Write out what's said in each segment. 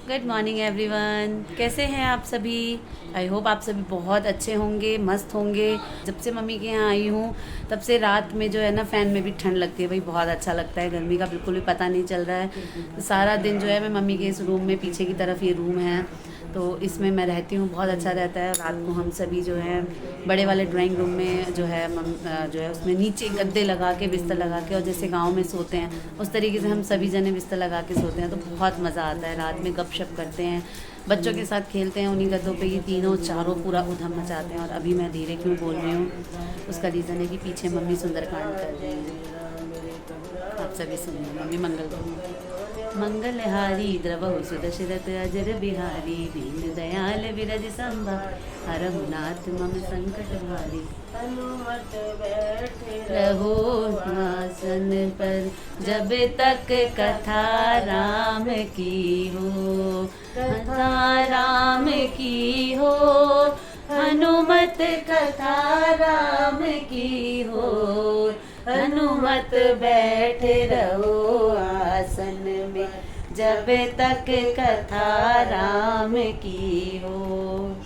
Good morning everyone, कैसे हैं आप सभी। आई होप आप सभी बहुत अच्छे होंगे, मस्त होंगे। जब से मम्मी के यहाँ आई हूँ तब से रात में जो है ना फ़ैन में भी ठंड लगती है भाई, बहुत अच्छा लगता है। गर्मी का बिल्कुल भी पता नहीं चल रहा है। सारा दिन जो है मैं मम्मी के इस रूम में, पीछे की तरफ ये रूम है तो इसमें मैं रहती हूँ, बहुत अच्छा रहता है। रात को हम सभी जो है बड़े वाले ड्राइंग रूम में जो है उसमें नीचे गद्दे लगा के, बिस्तर लगा के, और जैसे गांव में सोते हैं उस तरीके से हम सभी जने बिस्तर लगा के सोते हैं। तो बहुत मज़ा आता है, रात में गपशप करते हैं, बच्चों के साथ खेलते हैं उन्हीं गद्दों पे। ये तीनों चारों पूरा उधम मचाते हैं। और अभी मैं धीरे क्यों बोल रही हूँ, उसका रीज़न है कि पीछे मम्मी सुंदरकांड कर रही हैं। आप सभी सुनिए, मम्मी मंगलहारी द्रवहु सुदशरथ अजर बिहारी, दीन दयाल विरज संभा हरहु नाथ मम संकट भारी। हनुमत बैठे रहो आसन पर, जब तक कथा राम की हो, कथा राम की हो। हनुमत कथा राम की हो, हनुमत बैठे रहो आसन में, जब तक कथा राम की हो।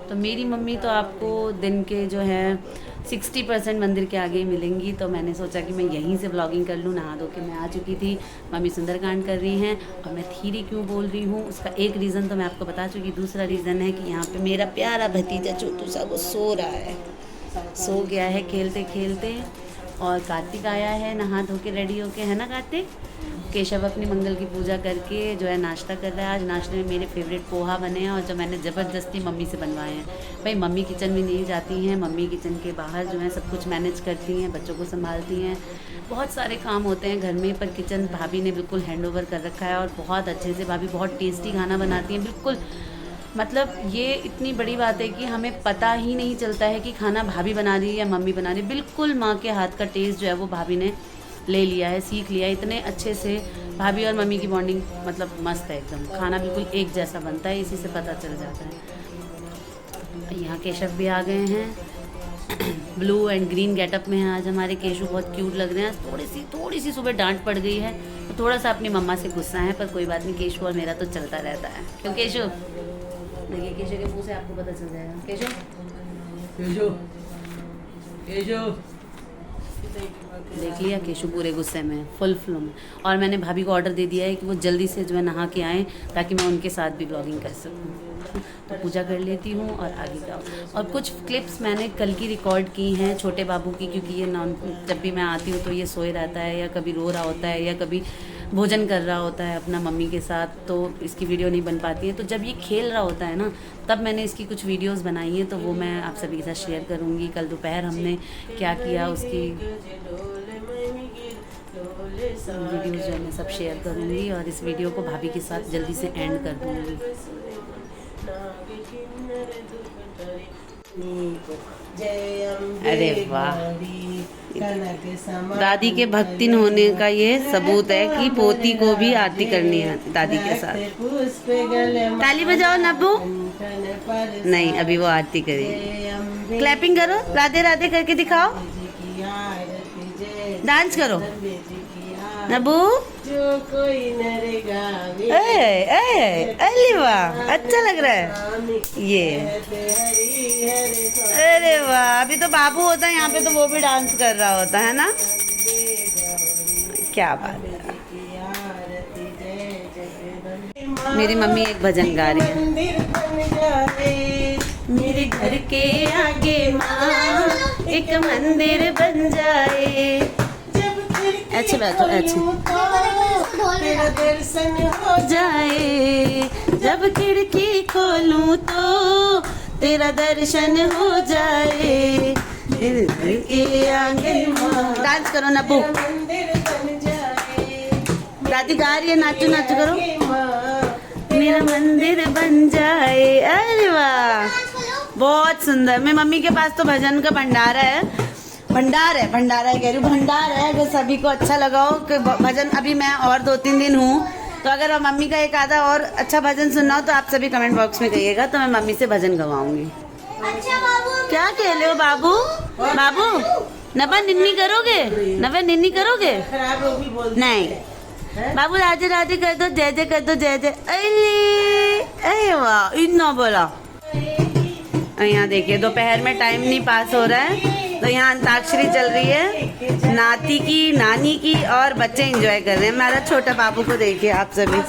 तो मेरी मम्मी तो आपको दिन के जो है 60% मंदिर के आगे ही मिलेंगी। तो मैंने सोचा कि मैं यहीं से व्लॉगिंग कर लूँ। नहा धो के मैं आ चुकी थी, मम्मी सुंदरकांड कर रही हैं और मैं धीरे क्यों बोल रही हूँ, उसका एक रीज़न तो मैं आपको बता चुकी। दूसरा रीज़न है कि यहाँ पे मेरा प्यारा भतीजा छोटू सा वो सो रहा है, सो गया है खेलते खेलते। और कार्तिक आया है नहा धो के रेडी होके, है ना कार्तिक। केशव अपनी मंगल की पूजा करके जो है नाश्ता कर रहा है। आज नाश्ते में मेरे फेवरेट पोहा बने हैं और जो मैंने ज़बरदस्ती मम्मी से बनवाए हैं। भाई मम्मी किचन में नहीं जाती हैं, मम्मी किचन के बाहर जो है सब कुछ मैनेज करती हैं, बच्चों को संभालती हैं, बहुत सारे काम होते हैं घर में। पर किचन भाभी ने बिल्कुल हैंड ओवर कर रखा है और बहुत अच्छे से भाभी बहुत टेस्टी खाना बनाती हैं। बिल्कुल मतलब ये इतनी बड़ी बात है कि हमें पता ही नहीं चलता है कि खाना भाभी बना रही है या मम्मी बना रही है। बिल्कुल माँ के हाथ का टेस्ट जो है वो भाभी ने ले लिया है, सीख लिया है। इतने अच्छे से भाभी और मम्मी की बॉन्डिंग मतलब मस्त है एकदम। खाना बिल्कुल एक जैसा बनता है, इसी से पता चल जाता है। यहाँ केशव भी आ गए हैं, ब्लू एंड ग्रीन गेटअप में हैं आज हमारे केशव, बहुत क्यूट लग रहे हैं। थोड़ी सी सुबह डांट पड़ गई है तो थोड़ा सा अपनी मम्मा से गुस्सा है, पर कोई बात नहीं, केशव और मेरा तो चलता रहता है। क्यों केशव? देखिए केशव के मुंह से आपको पता चल जाएगा। केशव देख लिया, केशव पूरे गुस्से में, फुल फ्लो में। और मैंने भाभी को ऑर्डर दे दिया है कि वो जल्दी से जो है नहा के आएँ ताकि मैं उनके साथ भी ब्लॉगिंग कर सकूँ। तो पूजा कर लेती हूँ और आगे जाओ। और कुछ क्लिप्स मैंने कल की रिकॉर्ड की हैं छोटे बाबू की, क्योंकि ये जब भी मैं आती हूँ तो ये सोए रहता है या कभी रो रहा होता है या कभी भोजन कर रहा होता है अपना मम्मी के साथ, तो इसकी वीडियो नहीं बन पाती है। तो जब ये खेल रहा होता है ना तब मैंने इसकी कुछ वीडियोस बनाई हैं, तो वो मैं आप सभी के साथ शेयर करूँगी। कल दोपहर हमने क्या किया उसकी वीडियोस जो है मैं सब शेयर करूँगी और इस वीडियो को भाभी के साथ जल्दी से एंड कर दूँगी। अरे वाह, दादी के भक्तिन होने का ये सबूत है कि पोती को भी आरती करनी है दादी के साथ। ताली बजाओ नब्बू। नहीं, अभी वो आरती करेगी। क्लैपिंग करो, राधे राधे करके दिखाओ, डांस करो नब्बू। जो कोई अरे वाह, अच्छा लग रहा है ये। अरे वाह, अभी तो बाबू होता है यहाँ पे तो वो भी डांस कर रहा होता है ना। क्या बात है। मेरी मम्मी एक भजन गा रही है। मेरे घर के आगे माँ एक मंदिर बन जाए। अच्छे बैठो, अच्छे तेरा दर्शन हो जाए, जब खिड़की खोलूं तो तेरा दर्शन हो जाए। डांस करो नब्बू, दादी गा रही है, नाचो नाचो करो। मेरा मंदिर बन जाए। अरे वाह, बहुत सुंदर। मेरी मम्मी के पास तो भजन का भंडारा है, भंडार है कह रही हूँ, भंडार है। अगर सभी को अच्छा लगा हो कि भजन, अभी मैं और 2-3 दिन हूँ, तो अगर मम्मी का एक आधा और अच्छा भजन सुनना हो तो आप सभी कमेंट बॉक्स में कहिएगा, तो मैं मम्मी से भजन गवाऊंगी। अच्छा बाबू, क्या कह रहे हो बाबू? बाबू नवा निन्नी करोगे? नवा निन्नी करोगे? नहीं, बाबू राधे राधे कर दो, जय जय कर दो, जय जय। अरे वाह, इतना बोला। यहाँ देखिए दोपहर में टाइम नहीं पास हो रहा है, तो यहाँ अंताक्षरी चल रही है, नाती की, नानी की, और बच्चे एंजॉय कर रहे हैं। हमारा छोटा बाबू को देखिए आप सभी।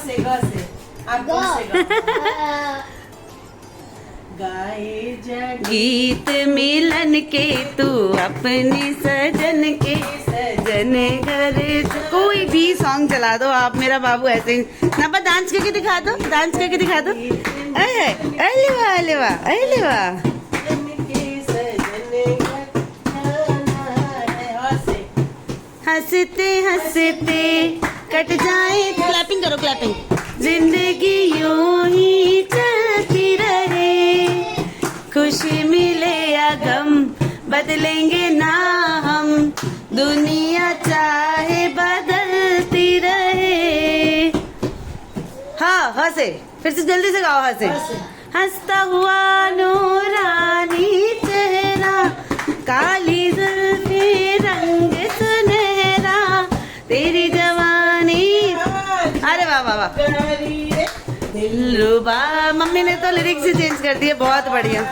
गीत मिलन के तू अपने सजन के सजन घर, कोई भी सॉन्ग चला दो आप, मेरा बाबू ऐसे ही। नब्बा डांस करके दिखा दो, डांस करके दिखा दो। अरे वाह, अरे वाह, अरे वाह। हंसते हंसते कट जाए, क्लैपिंग करो, क्लैपिंग। जिंदगी यूं ही चलती रहे, खुशी मिले या गम बदलेंगे ना हम, दुनिया चाहे बदलती रहे। हाँ हंसे, फिर से जल्दी से गाओ, हंसे। हंसता हुआ नूरानी चेहरा, काली जुल्फी रंग सुनहरा, तेरी जवानी। अरे वाह वाह वाह, दिलरुबा। मम्मी ने तो लिरिक्स ही चेंज कर दिए, बहुत बढ़िया।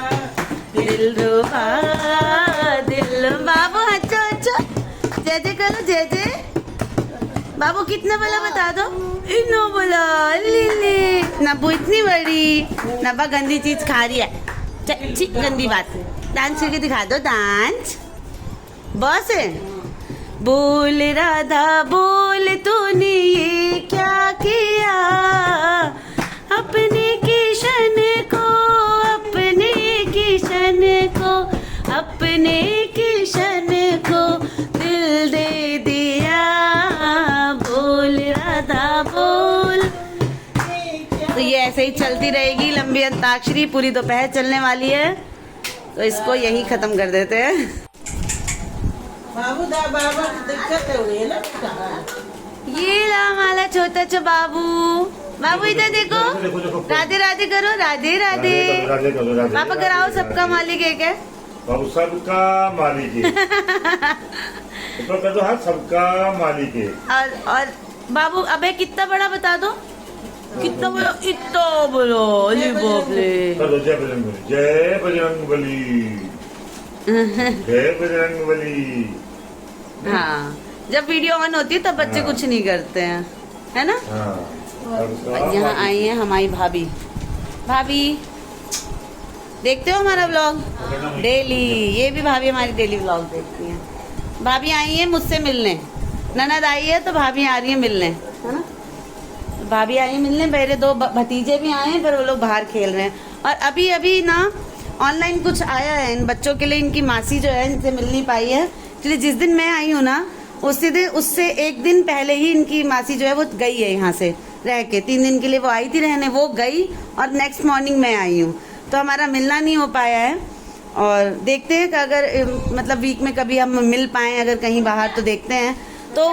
दिलरुबा दिल, बाबू अच्छा अच्छा, जय जय करो, जय जय। बाबू कितना बोला बता दो। इनो बोला, लिली नब्बू इतनी बड़ी। नब्बा गंदी चीज खा रही है, गंदी बात। डांस करके दिखा दो, डांस। बस है। बोल राधा बोल, तूने ये क्या किया, अपने किशन को, अपने किशन को, अपने किशन को दिल दे दिया। बोल राधा बोल। तो ये ऐसे ही चलती रहेगी लंबी अंताक्षरी, पूरी दोपहर चलने वाली है, तो इसको यही खत्म कर देते हैं। बाबू दा बाबा दिक्कत है ना। ये ला हमारा छोटा सा बाबू। बाबू इधर देखो, राधे राधे करो, राधे राधे। पापा कराओ, सबका मालिक एक है। बाबू सबका मालिक है। ऊपर कर दो हाथ, सबका मालिक है। और बाबू अबे कितना बड़ा बता दो, कितना बड़ा, इतना बोलो। अरे बाप रे। जय बजरंग बली, जय बजरंग बली, जय बजरंग बली। हाँ, जब वीडियो ऑन होती है तब बच्चे कुछ नहीं करते हैं, है ना। यहाँ आई है हमारी भाभी। भाभी देखते हो हमारा व्लॉग डेली? ये भी भाभी हमारी डेली व्लॉग देखती हैं। भाभी आई है मुझसे मिलने, ननद आई है तो भाभी आ रही है मिलने, है ना। भाभी आई है मिलने, मेरे दो भतीजे भी आए हैं, पर वो लोग बाहर खेल रहे हैं। और अभी अभी ना ऑनलाइन कुछ आया है इन बच्चों के लिए, इनकी मासी जो है इनसे मिल नहीं पाई है, इसलिए जिस दिन मैं आई हूँ ना उसी दिन, उससे एक दिन पहले ही इनकी मासी जो है वो गई है यहाँ से रह के। 3 दिन के लिए वो आई थी रहने, वो गई और नेक्स्ट मॉर्निंग मैं आई हूँ, तो हमारा मिलना नहीं हो पाया है। और देखते हैं कि अगर मतलब वीक में कभी हम मिल पाएँ अगर कहीं बाहर, तो देखते हैं। तो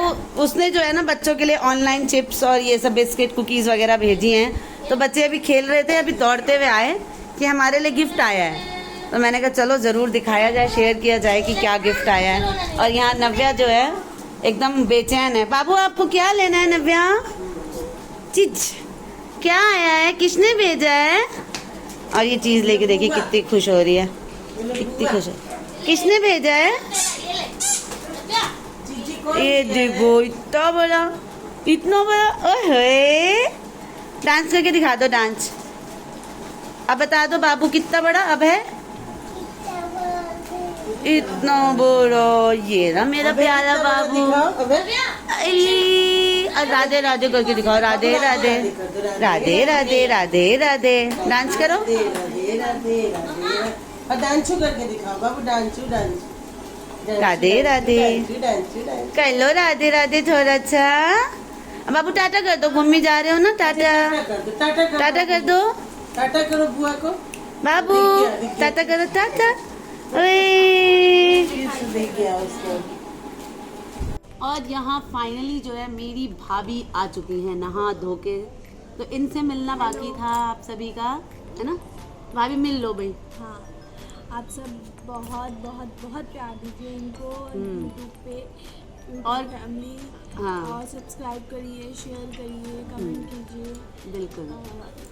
उसने जो है ना बच्चों के लिए ऑनलाइन चिप्स और ये सब बिस्किट कुकीज़ वगैरह भेजी हैं, तो बच्चे अभी खेल रहे थे, अभी दौड़ते हुए आए कि हमारे लिए गिफ्ट आया है। तो मैंने कहा चलो ज़रूर दिखाया जाए, शेयर किया जाए कि क्या गिफ्ट आया है। और यहाँ नव्या जो है एकदम बेचैन है। बाबू आपको क्या लेना है नव्या? चीज क्या आया है, किसने भेजा है? और ये चीज़ लेके देखिए कितनी खुश हो रही है, कितनी खुश है। किसने भेजा है? ये देखो इतना बड़ा, इतना बड़ा। ओए डांस करके दिखा दो, डांस। अब बता दो बाबू कितना बड़ा अब है? इतना बड़ा। ये ना मेरा प्यारा बाबू। और राधे राधे करके दिखाओ, राधे राधे, राधे राधे, राधे राधे। डांस करो, डांस करके दिखाओ बाबू, डांस डांस। राधे राधे कर लो, राधे राधे थोड़ा सा। बाबू टाटा कर दो, घूमने जा रहे हो ना, टाटा टाटा कर दो, टाटा करो बुआ को। बाबू टाटा करो, टाटा। और यहाँ फाइनली जो है मेरी भाभी आ चुकी हैं नहा धो के, तो इनसे मिलना बाकी था आप सभी का, है ना। भाभी मिल लो भाई। हाँ, आप सब बहुत बहुत बहुत प्यार दीजिए इनको यूट्यूब पे, और फैमिली। हाँ। और सब्सक्राइब करिए, शेयर करिए, कमेंट कीजिए, बिल्कुल।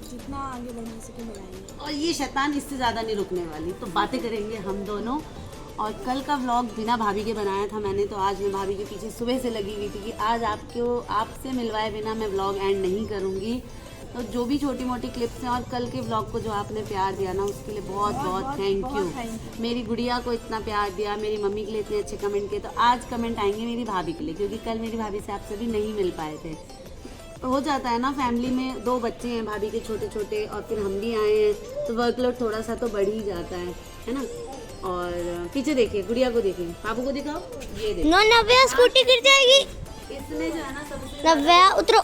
जितना आगे बढ़ा सके बढ़ाइए। और ये शैतान इससे ज़्यादा नहीं रुकने वाली, तो बातें करेंगे हम दोनों। और कल का व्लॉग बिना भाभी के बनाया था मैंने, तो आज मैं भाभी के पीछे सुबह से लगी हुई थी कि आज आपसे मिलवाए बिना मैं व्लॉग एंड नहीं करूँगी। तो जो भी छोटी मोटी क्लिप्स हैं और कल के व्लॉग को जो आपने प्यार दिया ना, उसके लिए बहुत बहुत थैंक यू। मेरी गुड़िया को इतना प्यार दिया, मेरी मम्मी के लिए इतने अच्छे कमेंट किए, तो आज कमेंट आएंगे मेरी भाभी के लिए, क्योंकि कल मेरी भाभी से आप सभी नहीं मिल पाए थे। तो हो जाता है ना, फैमिली में 2 बच्चे हैं भाभी के छोटे छोटे, और फिर हम भी आए हैं, तो वर्कलोड थोड़ा सा तो बढ़ ही जाता है ना। और पीछे देखिए, गुड़िया को देखिए, बाबू को दिखाओ, ये देखो। नो नव्या स्कूटी गिर जाएगी। इसने जो है ना सबसे नव्या उतरो,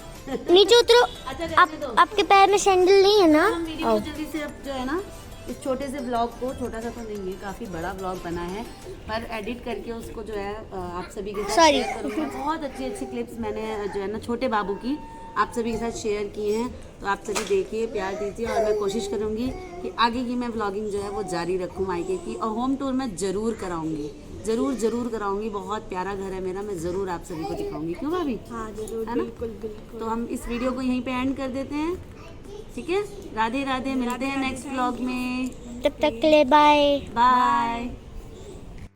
नीचे उतरो। अच्छा आप रहने दो। आपके पैर में सैंडल नहीं है ना? हम वीडियो को जल्दी से अब जो है ना, इस छोटे से ब्लॉग को, छोटा सा तो नहीं है, काफ़ी बड़ा ब्लॉग बना है, पर एडिट करके उसको जो है आप सभी के साथ Sorry. शेयर करूँगा। बहुत अच्छी अच्छी क्लिप्स मैंने जो है ना छोटे बाबू की आप सभी के साथ शेयर किए हैं, तो आप सभी देखिए, प्यार दीजिए। और मैं कोशिश करूँगी कि आगे की मैं व्लॉगिंग जो है वो जारी रखूँ मायके की, और होम टूर मैं ज़रूर कराऊँगी, ज़रूर कराऊँगी। बहुत प्यारा घर है मेरा, मैं ज़रूर आप सभी को दिखाऊँगी। क्यों भाभी? हाँ जरूर, है ना? बिल्कुल बिल्कुल। तो हम इस वीडियो को यहीं पे एंड कर देते हैं, ठीक है? राधे राधे, मिलते हैं नेक्स्ट व्लॉग में। तब तक के लिए बाय। बाय।